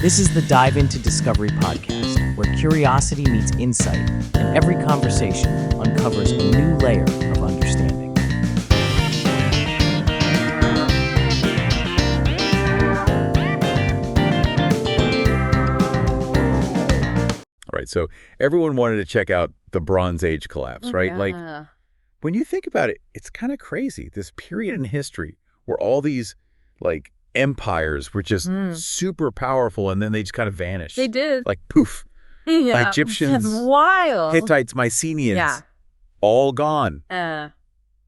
This is the Dive Into Discovery podcast, where curiosity meets insight, and every conversation uncovers a new layer of understanding. All right, so everyone wanted to check out the Bronze Age collapse, right? Yeah. Like, when you think about it, it's kind of crazy. This period in history where all these, like, empires were just super powerful, and then they just kind of vanished. They did. Like, poof. Yeah. Egyptians, It's wild. Hittites, Mycenaeans, Yeah. all gone. Uh,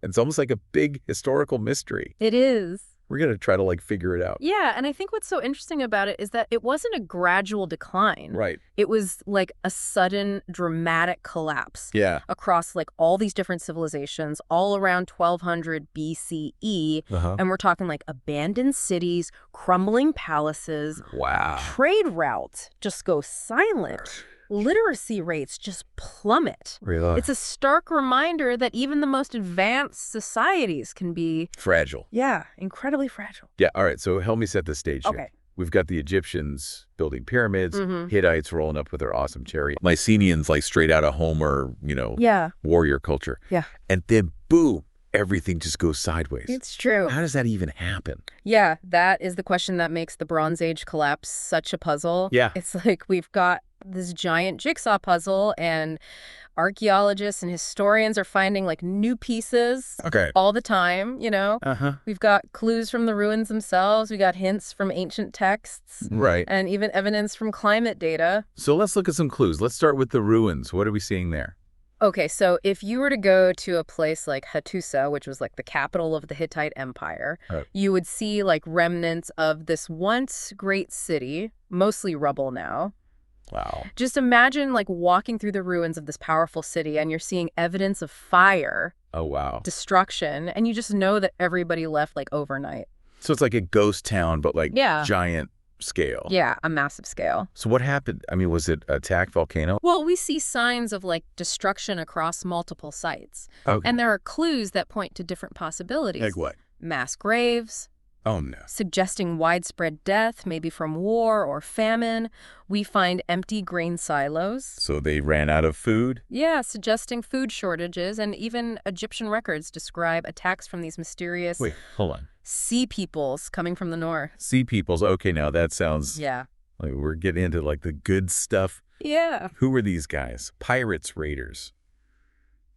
It's almost like a big historical mystery. it is. We're going to try to, like, figure it out. Yeah, and I think what's so interesting about it is that it wasn't a gradual decline. Right. It was like a sudden, dramatic collapse Yeah. across like all these different civilizations all around 1200 BCE. Uh-huh. And we're talking like abandoned cities, crumbling palaces, Wow. trade routes just go silent. Literacy rates just plummet. Really? It's a stark reminder that even the most advanced societies can be, Fragile. incredibly fragile. Yeah, all right, so help me set the stage here. Okay. We've got the Egyptians building pyramids, Mhm. Hittites rolling up with their awesome chariot, Mycenaeans like straight out of Homer, Yeah. warrior culture. Yeah. And then boom, everything just goes sideways. It's true. How does that even happen? Yeah, that is the question that makes the Bronze Age collapse such a puzzle. Yeah. It's like we've got this giant jigsaw puzzle, and archaeologists and historians are finding like new pieces Okay. all the time, Uh-huh. We've got clues from the ruins themselves. We got hints from ancient texts. Right. And even evidence from climate data. So let's look at some clues. Let's start with the ruins. What are we seeing there? Okay, so if you were to go to a place like Hattusa, which was like the capital of the Hittite Empire, Right. you would see like remnants of this once great city, mostly rubble now. Wow. Just imagine like walking through the ruins of this powerful city and you're seeing evidence of fire, Oh, wow. destruction, and you just know that everybody left like overnight. So it's like a ghost town, but like Yeah. giant scale. Yeah, a massive scale. So what happened? I mean, was it attack volcano? Well, we see signs of like destruction across multiple sites. Okay. And there are clues that point to different possibilities. Like what? Mass graves, Oh, no. suggesting widespread death, maybe from war or famine. We find empty grain silos. So they ran out of food? Yeah, suggesting food shortages, and even Egyptian records describe attacks from these mysterious Wait, hold on. sea peoples coming from the north. Sea peoples. Okay, now that sounds Yeah. like we're getting into like the good stuff. Yeah. Who were these guys? Pirates, raiders,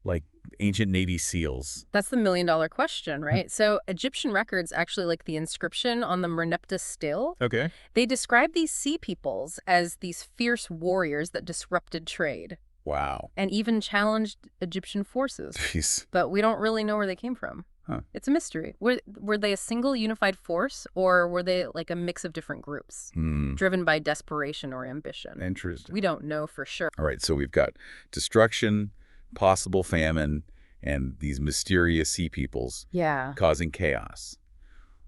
like ancient Navy SEALs. That's the million-dollar question, right? So Egyptian records, actually like the inscription on the Merneptah still, Okay. they describe these sea peoples as these fierce warriors that disrupted trade Wow. and even challenged Egyptian forces. Jeez. But we don't really know where they came from. Huh. It's a mystery. Were they a single unified force, or were they like a mix of different groups driven by desperation or ambition? Interesting. We don't know for sure. All right, so we've got destruction, possible famine, and these mysterious sea peoples Yeah. causing chaos.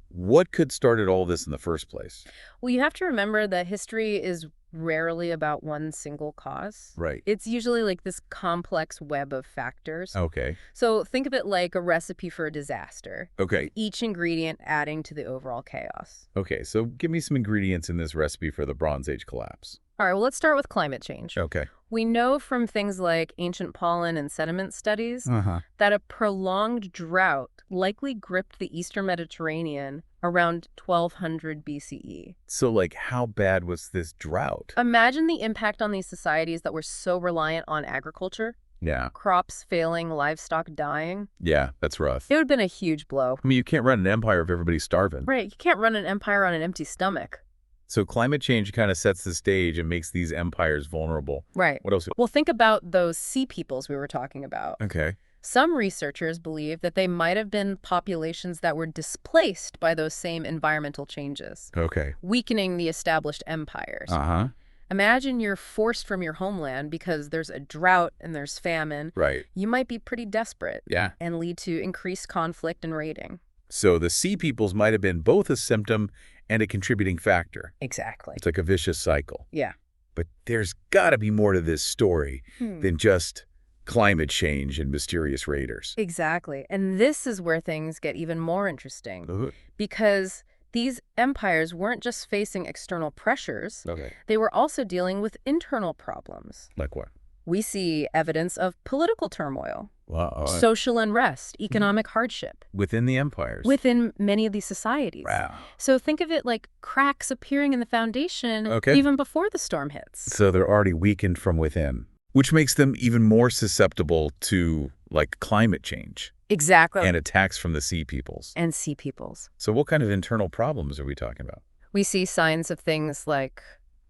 What could started all this in the first place? Well, you have to remember that history is rarely about one single cause. Right. It's usually like this complex web of factors. Okay. So think of it like a recipe for a disaster, Okay. each ingredient adding to the overall chaos. Okay, so give me some ingredients in this recipe for the Bronze Age collapse. All right, well, let's start with climate change. Okay. We know from things like ancient pollen and sediment studies Uh-huh. that a prolonged drought likely gripped the eastern Mediterranean around 1200 BCE. So, like, how bad was this drought? Imagine the impact on these societies that were so reliant on agriculture, Yeah. crops failing, livestock dying. Yeah, that's rough. It would have been a huge blow. I mean, you can't run an empire if everybody's starving. Right, you can't run an empire on an empty stomach. So climate change kind of sets the stage and makes these empires vulnerable. Right. What else? Well, think about those sea peoples we were talking about. Okay. Some researchers believe that they might have been populations that were displaced by those same environmental changes, Okay. weakening the established empires. Uh-huh. Imagine you're forced from your homeland because there's a drought and there's famine. Right. You might be pretty desperate Yeah. and lead to increased conflict and raiding. So the sea peoples might have been both a symptom and a contributing factor. Exactly. It's like a vicious cycle. Yeah. But there's got to be more to this story Hmm. than just climate change and mysterious raiders. Exactly. And this is where things get even more interesting. Uh, Because These empires weren't just facing external pressures, Okay. they were also dealing with internal problems. Like what? We see evidence of political turmoil, Wow. social unrest, economic hardship Within the empires. within many of these societies. Wow. So think of it like cracks appearing in the foundation Okay. even before the storm hits. So they're already weakened from within, which makes them even more susceptible to, like, climate change Exactly. and attacks from the sea peoples. And sea peoples. So what kind of internal problems are we talking about? We see signs of things like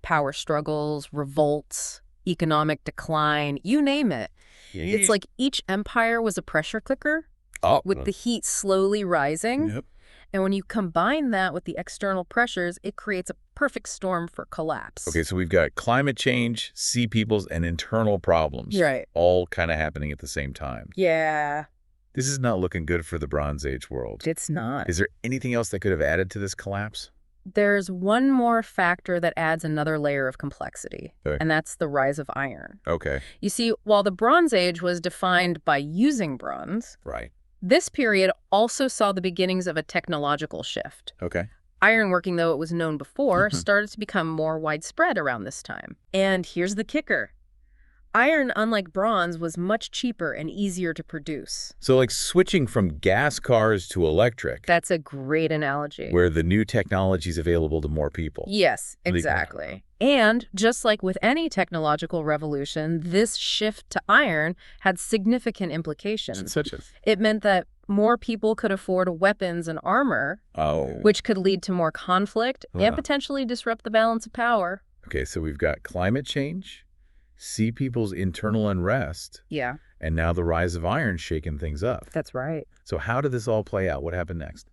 power struggles, revolts, economic decline, you name it. It's like each empire was a pressure cooker with the heat slowly rising. Yep. And when you combine that with the external pressures, it creates a perfect storm for collapse. Okay, so we've got climate change, sea peoples, and internal problems. Right. All kind of happening at the same time. Yeah, This is not looking good for the Bronze Age world. it's not. Is there anything else that could have added to this collapse? There's one more factor that adds another layer of complexity, Okay. and that's the rise of iron. Okay, You see, while the Bronze Age was defined by using bronze, right. this period also saw the beginnings of a technological shift. Okay. Ironworking, though it was known before, Mhm. started to become more widespread around this time. And here's the kicker. Iron, unlike bronze, was much cheaper and easier to produce. So like switching from gas cars to electric, That's a great analogy. where the new technology is available to more people. Yes, Really cool. exactly. And just like with any technological revolution, this shift to iron had significant implications. Such as? It meant that more people could afford weapons and armor, Oh. which could lead to more conflict Wow. and potentially disrupt the balance of power. Okay, so we've got climate change, sea people's internal unrest, Yeah, and now the rise of iron shaking things up. that's right. So how did this all play out? What happened next?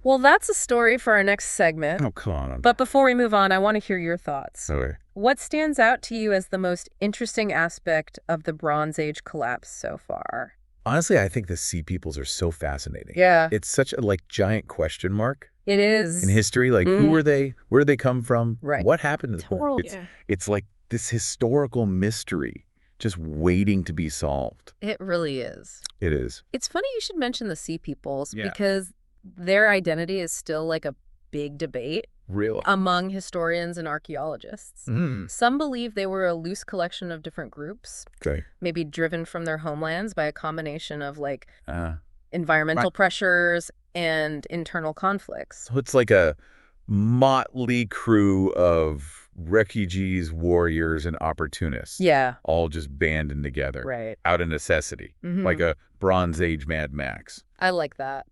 Well, that's a story for our next segment. Oh, come on. But before we move on, I want to hear your thoughts. Okay. What stands out to you as the most interesting aspect of the Bronze Age collapse so far? Honestly, I think the sea peoples are so fascinating. Yeah, It's such a like giant question mark it is. in history. Like, who were they? Where did they come from? Right. What happened to them? Totally. It's like this historical mystery just waiting to be solved. It really is. It is. It's funny you should mention the sea peoples Yeah. because their identity is still like a big debate Real. among historians and archaeologists. Mm. Some believe they were a loose collection of different groups, Okay. maybe driven from their homelands by a combination of like Uh, environmental Right. pressures and internal conflicts. so it's like a motley crew of refugees, warriors, and opportunists. Yeah, All just banding together. right. Out of necessity. Mhm. Like a Bronze Age Mad Max. I like that.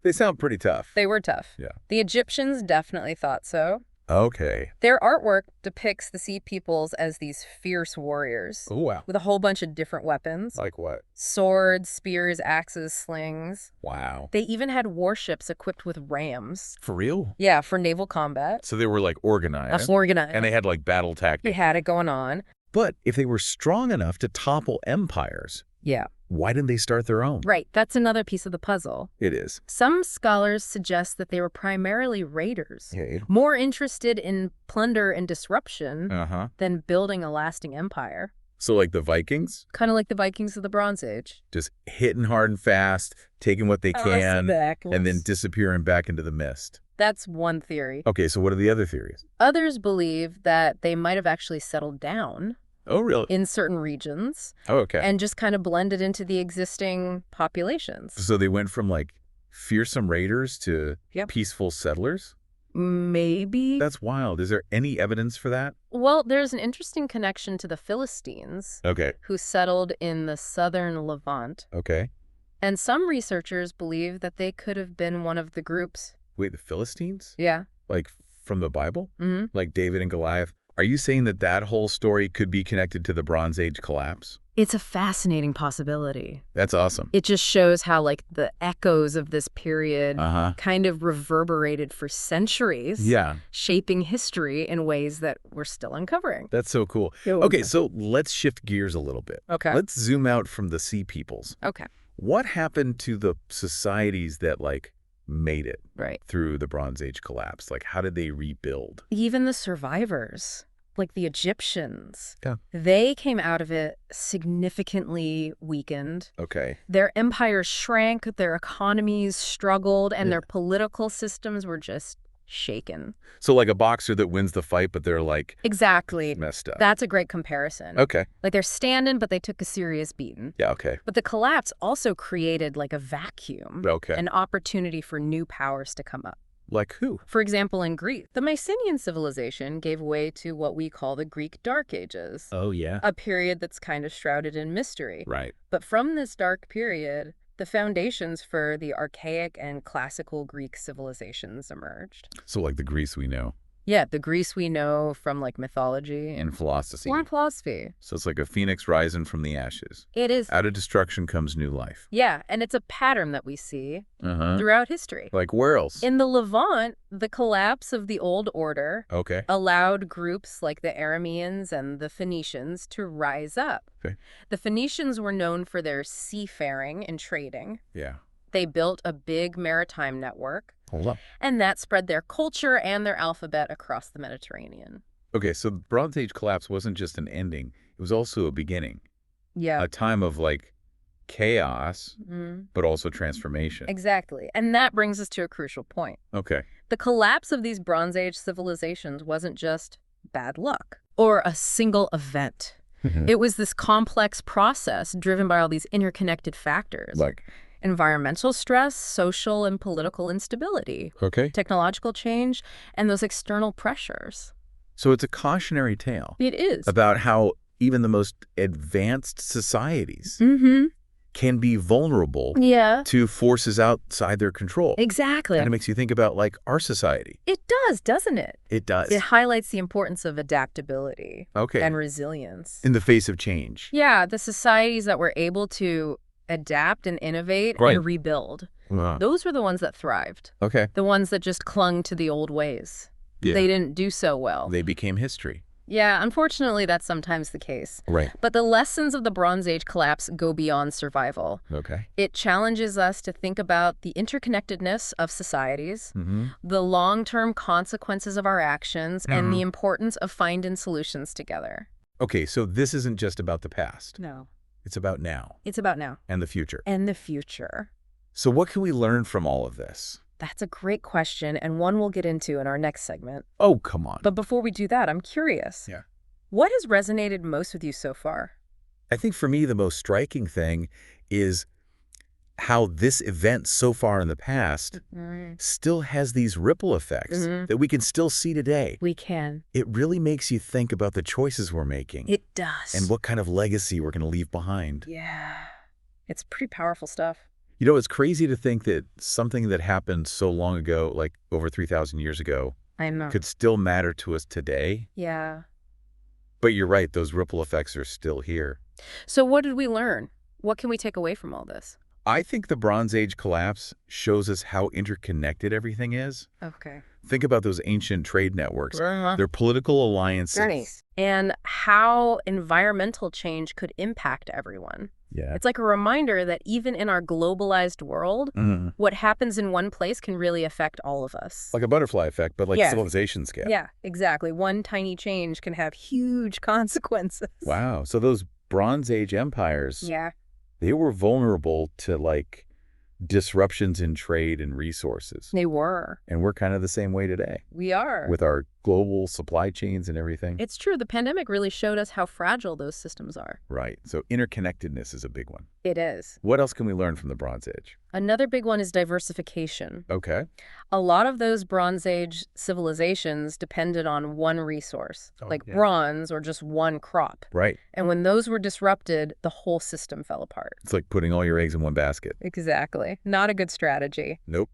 They sound pretty tough. They were tough. Yeah. The Egyptians definitely thought so. Okay. Their artwork depicts the sea peoples as these fierce warriors Oh, wow. with a whole bunch of different weapons. Like what? Swords, spears, axes, slings. Wow. They even had warships equipped with rams. For real? Yeah, for naval combat. So they were like organized. Organized. And they had like battle They tactics. had it going on. But if they were strong enough to topple empires, Yeah. why didn't they start their own? Right. That's another piece of the puzzle. It is. Some scholars suggest that they were primarily raiders, Okay. more interested in plunder and disruption Uh-huh. than building a lasting empire. So like the Vikings, Kind of like the Vikings of the Bronze Age. just hitting hard and fast, taking what they can, and then Yes. disappearing back into the mist. That's one theory. Okay, so what are the other theories? Others believe that they might have actually settled down Oh, really? in certain regions Oh, okay. and just kind of blended into the existing populations. So they went from like fearsome raiders to Yep. peaceful settlers? Maybe. That's wild. Is there any evidence for that? Well, there's an interesting connection to the Philistines, Okay. who settled in the southern Levant. Okay. And some researchers believe that they could have been one of the groups. Wait, the Philistines? Yeah. Like from the Bible? Hmm. Like David and Goliath? Are you saying that that whole story could be connected to the Bronze Age collapse? It's a fascinating possibility. That's awesome. It just shows how, like, the echoes of this period Uh-huh. kind of reverberated for centuries, Yeah, shaping history in ways that we're still uncovering. that's so cool. Okay, so let's shift gears a little bit. Okay. Let's zoom out from the sea peoples. Okay. What happened to the societies that, like, made it Right. through the Bronze Age collapse? Like, how did they rebuild? Even the survivors. like the Egyptians. Yeah. They came out of it significantly weakened. Okay. Their empires shrank, their economies struggled, and their political systems were just shaken. So like a boxer that wins the fight, but they're like Exactly. messed up. That's a great comparison. Okay. Like they're standing, but they took a serious beating. Yeah, okay. But the collapse also created like a vacuum, Okay. an opportunity for new powers to come up. Like who? For example, in Greece, the Mycenaean civilization gave way to what we call the Greek Dark Ages, Oh, yeah. a period that's kind of shrouded in mystery. Right. But from this dark period, the foundations for the archaic and classical Greek civilizations emerged. So like the Greece we know. Yeah, the Greece we know from like mythology And philosophy. or philosophy. So it's like a phoenix rising from the ashes. It is. Out of destruction comes new life. Yeah, and it's a pattern that we see Uh-huh. throughout history. Like where else? In the Levant, the collapse of the old order Okay. allowed groups like the Arameans and the Phoenicians to rise up. Okay. The Phoenicians were known for their seafaring and trading. Yeah. They built a big maritime network, Hold up. and that spread their culture and their alphabet across the Mediterranean. Okay, so the Bronze Age collapse wasn't just an ending. It was also a beginning. Yeah. A time of like chaos, Mhm. but also transformation. Exactly. And that brings us to a crucial point. Okay. The collapse of these Bronze Age civilizations wasn't just bad luck or a single event. It was this complex process driven by all these interconnected factors. Like, Environmental stress, social and political instability, okay. technological change, and those external pressures. So it's a cautionary tale It is. about how even the most advanced societies Mm-hmm. can be vulnerable Yeah. to forces outside their control. Exactly. And it makes you think about like our society. It does, doesn't it? It does. It highlights the importance of adaptability Okay. and resilience. In the face of change. Yeah, the societies that were able to adapt and innovate Right. and rebuild. Wow. Those were the ones that thrived. Okay. The ones that just clung to the old ways. Yeah. They didn't do so well. They became history. Yeah, unfortunately, that's sometimes the case. Right. But the lessons of the Bronze Age collapse go beyond survival. Okay. It challenges us to think about the interconnectedness of societies, Mm-hmm. the long-term consequences of our actions, and the importance of finding solutions together. Okay, so this isn't just about the past. No. It's about now It's about now. and the future. And the future. So what can we learn from all of this? That's a great question, and one we'll get into in our next segment. Oh, come on. But before we do that, I'm curious. Yeah. What has resonated most with you so far? I think for me, the most striking thing is how this event so far in the past still has these ripple effects that we can still see today. We can. It really makes you think about the choices we're making It does. and what kind of legacy we're going to leave behind. Yeah. It's pretty powerful stuff. You know, it's crazy to think that something that happened so long ago, like over 3,000 years ago, I know. could still matter to us today. Yeah. But you're right, those ripple effects are still here. So what did we learn? What can we take away from all this? I think the Bronze Age collapse shows us how interconnected everything is. Okay. Think about those ancient trade networks, their political alliances. And how environmental change could impact everyone. Yeah. It's like a reminder that even in our globalized world, what happens in one place can really affect all of us. Like a butterfly effect, but like Yeah. civilization scale. Yeah, exactly. One tiny change can have huge consequences. Wow. So those Bronze Age empires, Yeah. they were vulnerable to like disruptions in trade and resources. They were. And we're kind of the same way today We are. with our global supply chains and everything. It's true. The pandemic really showed us how fragile those systems are. Right. So interconnectedness is a big one. It is. What else can we learn from the Bronze Age? Another big one is diversification. Okay. A lot of those Bronze Age civilizations depended on one resource, like yeah. bronze or just one crop. Right. And when those were disrupted, the whole system fell apart. It's like putting all your eggs in one basket. Exactly. Not a good strategy. Nope.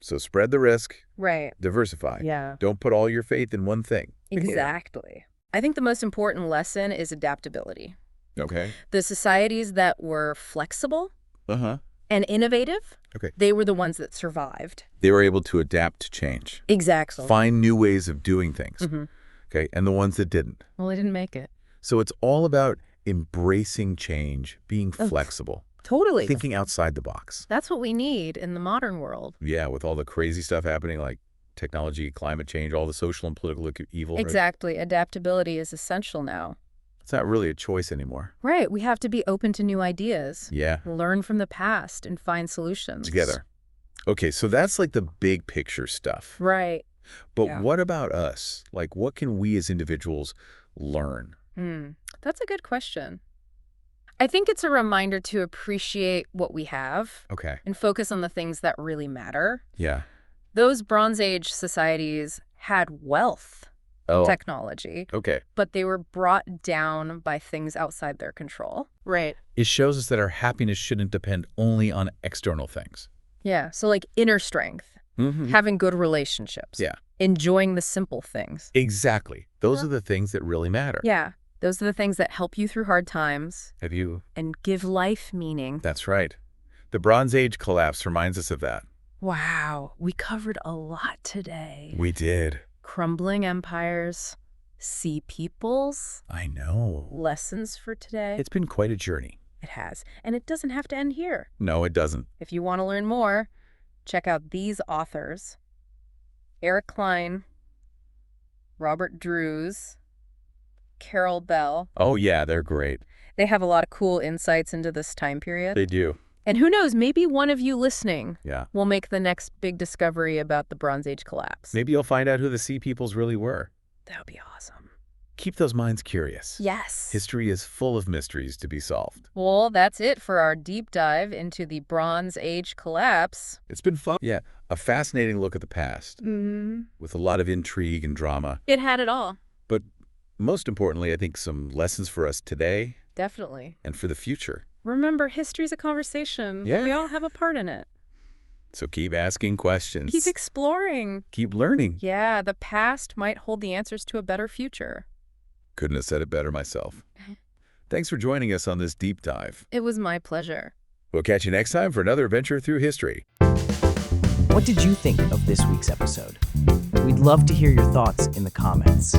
So spread the risk, Right. diversify. Yeah. Don't put all your faith in one thing. Exactly. I think the most important lesson is adaptability. Okay. The societies that were flexible Uh-huh. and innovative, Okay. they were the ones that survived. They were able to adapt to change. Exactly. Find new ways of doing things. Mhm. Okay. And the ones that didn't. Well, they didn't make it. So it's all about embracing change, being flexible, Totally. thinking outside the box. That's what we need in the modern world. Yeah, with all the crazy stuff happening, like technology, climate change, all the social and political evil. Exactly. Adaptability is essential now. It's not really a choice anymore. Right. We have to be open to new ideas. Yeah. Learn from the past and find solutions. Together. Okay, so that's like the big picture stuff. Right. But what about us? Like, what can we as individuals learn? That's a good question. I think it's a reminder to appreciate what we have. Okay. And focus on the things that really matter. Yeah. Those Bronze Age societies had wealth, technology. Okay. But they were brought down by things outside their control. Right. It shows us that our happiness shouldn't depend only on external things. Yeah. So like inner strength, having good relationships. Yeah. Enjoying the simple things. Exactly. Those are the things that really matter. Yeah. Those are the things that help you through hard times. And give life meaning. That's right. The Bronze Age collapse reminds us of that. Wow. We covered a lot today. We did. Crumbling empires, sea peoples. I know. Lessons for today. It's been quite a journey. It has. And it doesn't have to end here. No, it doesn't. If you want to learn more, check out these authors. Eric Klein, Robert Drews, Carol Bell. Oh, yeah, they're great. They have a lot of cool insights into this time period. They do. And who knows, maybe one of you listening will make the next big discovery about the Bronze Age collapse. Maybe you'll find out who the Sea Peoples really were. That would be awesome. Keep those minds curious. Yes. History is full of mysteries to be solved. Well, that's it for our deep dive into the Bronze Age collapse. It's been fun. Yeah, a fascinating look at the past with a lot of intrigue and drama. It had it all. But most importantly, I think some lessons for us today. Definitely. And for the future. Remember, history's a conversation. Yeah. We all have a part in it. So keep asking questions. Keep exploring. Keep learning. Yeah, the past might hold the answers to a better future. Couldn't have said it better myself. Thanks for joining us on this deep dive. It was my pleasure. We'll catch you next time for another adventure through history. What did you think of this week's episode? We'd love to hear your thoughts in the comments.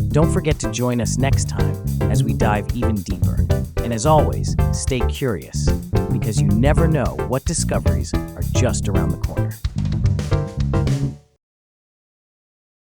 Don't forget to join us next time as we dive even deeper. And as always, stay curious, because you never know what discoveries are just around the corner.